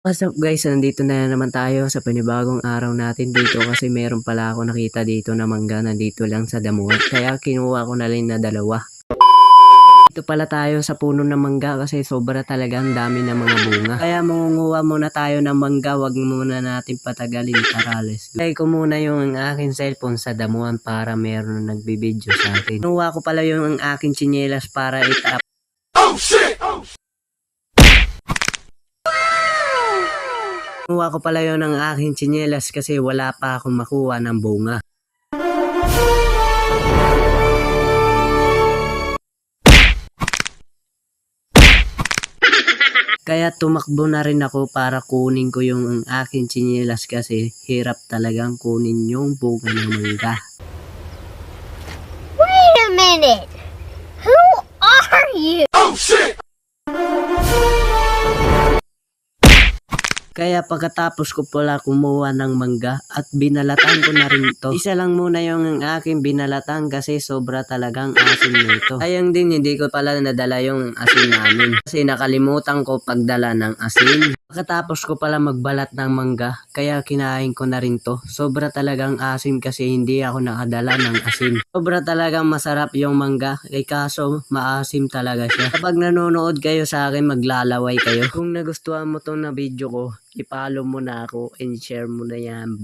What's up guys, nandito na naman tayo sa panibagong araw natin dito kasi meron pala ako nakita dito na mangga nandito lang sa damuhan. Kaya kinuha ko na rin na dalawa. Dito pala tayo sa puno ng mangga kasi sobra talaga ang dami ng mga bunga. Kaya mangunguha muna tayo ng mangga, wag muna natin patagalin, tara let's go. Lagay ko muna yung aking cellphone sa damuhan para meron nagbibideo sa akin. Kinuha ko pala yung aking tsinelas para itap. Oh shit! Kinuha ko pala yon ng aking tsinelas kasi wala pa akong makuha ng bunga. Kaya tumakbo na rin ako para kunin ko yung aking tsinelas kasi hirap talagang kunin yung bunga ng mangga. Wait a minute! Who are you? Oh shit! Kaya pagkatapos ko pala kumuha ng mangga at binalatan ko na rin ito. Isa lang muna yung aking binalatan kasi sobra talagang asin nito. Ayang din hindi ko pala nadala yung asin namin. Kasi nakalimutan ko pagdala ng asin. Pagkatapos ko pala magbalat ng mangga, kaya kinain ko na rin to. Sobra talagang asin kasi hindi ako nakadala ng asin. Sobra talagang masarap yung mangga, kaso maasim talaga siya. Kapag nanonood kayo sa akin, maglalaway kayo. Kung nagustuhan mo tong na video ko, i-follow mo na ako and share mo na yan.